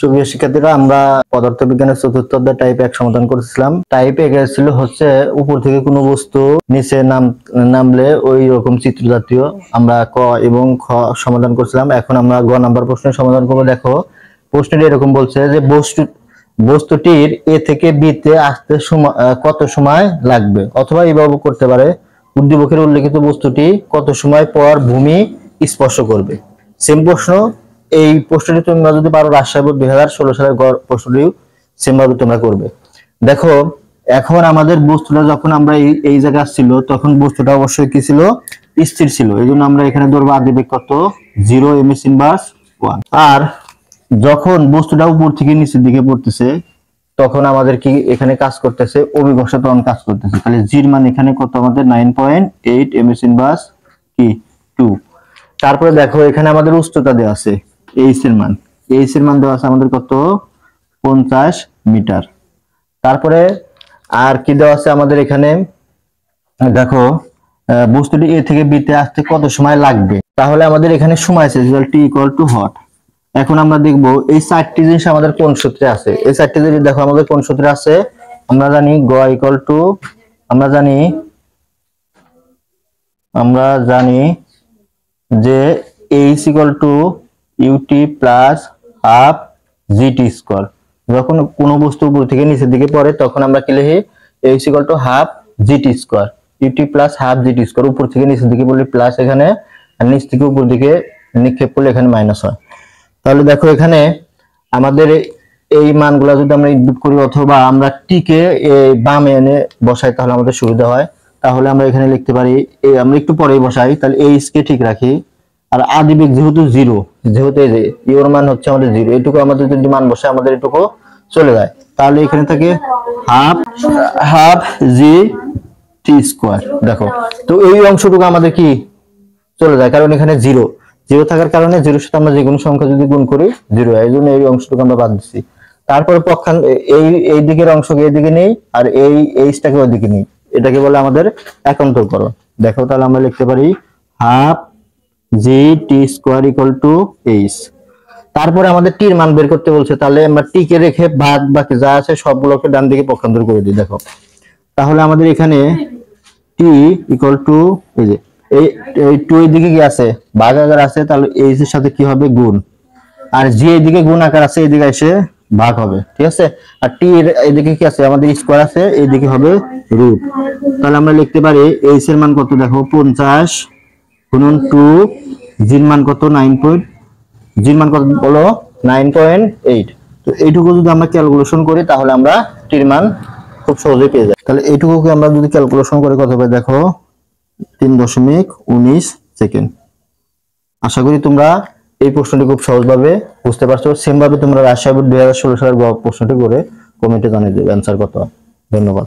সুপ্রিয় শিক্ষার্থীরা, আমরা পদার্থবিজ্ঞানের চতুর্থ অধ্যায় টাইপ 1 সমাধান করেছিলাম। টাইপ 1 এর ছিল হচ্ছে উপর থেকে কোনো বস্তু নিচে নামলে ওই রকম চিত্র জাতীয়। আমরা ক এবং খ সমাধান করেছিলাম। এখন আমরা গ নাম্বার প্রশ্নের সমাধান করব। দেখো, প্রশ্নটি এরকম বলছে যে বস্তুটির এ থেকে বি তে আসতে কত সময় লাগবে, অথবা এইভাবে করতে পারে উদ্দীপকের উল্লেখিত বস্তুটি কত সময় পর ভূমি স্পর্শ করবে। সেম প্রশ্ন। এই প্রশ্নটি তোমরা যদি পারো রাজশাহী বোর্ড 2016 সালের প্রশ্নটি সেম ভাবে তোমরা করবে। দেখো, এখন আমাদের বস্তুটা যখন আমরা এই জায়গায় আসছিল তখন বস্তুটা অবশ্যই কি ছিল, স্থির ছিল। এই জন্য আমরা এখানে ধরবো আদিবেগ কত 0 ms ইনভার্স 1। আর যখন বস্তুটা উপর থেকে নিচের দিকে পড়তেছে তখন আমাদের কি এখানে কাজ করতেছে, অভিকর্ষের ত্বরণ কাজ করতেছে। তাহলে জির মান এখানে কত আমাদের 9.8 ms ইনভার্স কি 2। তারপরে দেখো, এখানে আমাদের উচ্চতা দেওয়া আছে, এইচ এর মান দেওয়া আছে আমাদের কত 50 মিটার। তারপরে আর কি দেওয়া আছে আমাদের এখানে, দেখো বস্তুটি এ থেকে বি তে আসতে কত সময় লাগবে। তাহলে আমাদের এখানে সময় আছে টি ইকুয়াল টু হট। এখন আমরা দেখব এই চারটি জিনিস আমাদের কোন সূত্রে আছে। এই চারটি জিনিস দেখো আমাদের কোন সূত্রে আছে। আমরা জানি গ ইকুয়াল টু, আমরা জানি যে H equal to U T plus half G T square. যখন কোনো বস্তু উপর থেকে নিচের দিকে পড়ে তখন আমরা কি লিখি, H equal to half G T square, U T plus half G T square. উপর থেকে নিচের দিকে বললে প্লাস এখানে, আর নিচ থেকে উপর দিকে নিক্ষেপ করলে এখানে মাইনাস হয়। তাহলে দেখো এখানে আমাদের এই মানগুলো যদি আমরা ইনপুট করি অথবা আমরা টিকে বামে এনে বসাই তাহলে আমাদের সুবিধা হয়। তাহলে আমরা এখানে লিখতে পারি, আমরা একটু পরেই বসাই, তাহলে এইচ কে ঠিক রাখি। আর আদিবেগ যেহেতু জিরো, যেহেতু এই যে ইওর মান হচ্ছে আমাদের জিরো, এটুকু আমাদের যদি মান বসে আমাদের এটুকু চলে যায়। তাহলে এখানে থাকে হাফ জি টি স্কোয়ার। দেখো, তো এই অংশটুকু আমাদের কি চলে যায়, কারণ এখানে জিরো থাকার কারণে জিরোর সাথে আমরা যে কোনো সংখ্যা যদি গুণ করি জিরো হয়, এই জন্য এই অংশটুকু আমরা বাদ দিচ্ছি। তারপরে এই দিকের অংশকে এইদিকে নেই, আর এই এইচটাকে ওইদিকে নেই, এটাকে বলে আমাদের একান্তরকরণ। দেখো, তাহলে আমরা লিখতে পারি half G T square equal to H. তারপরে আমাদের টির মান বের করতে বলছে, তাহলে আমরা টি কে রেখে বাকি যা আছে সবগুলোকে ডান দিকে পক্ষান্তর করে দিই। দেখো, তাহলে আমাদের এখানে টি ইকুয়াল টু এই যে এই টু এর দিকে কি আছে, ভাগ আকার আছে, তাহলে এইচ এর সাথে কি হবে গুণ, আর জি এর দিকে গুণ আকার আছে, এদিকে এসে ভাগ হবে, ঠিক আছে। আর টি এর এদিকে কি আছে আমাদের স্কোয়ার আছে, এইদিকে হবে রুট। তাহলে আমরা লিখতে পারি এইচ এর মান কত, দেখো 50 গুণন 2, জির মান কত 9.8। তো এইটুকু যদি আমরা ক্যালকুলেশন করি তাহলে আমরা টির মান খুব সহজেই পেয়ে যাই। তাহলে এইটুকুকে আমরা যদি ক্যালকুলেশন করে কত পাই, দেখো 3.19 সেকেন্ড। আশা করি তোমরা এই প্রশ্নটি খুব সহজভাবে বুঝতে পারছো। সেম ভাবে তোমরা রাজশাহী বোর্ড 2016 সালের প্রশ্নটি করে কমেন্টে জানিয়ে দেবে অ্যান্সার কত। ধন্যবাদ।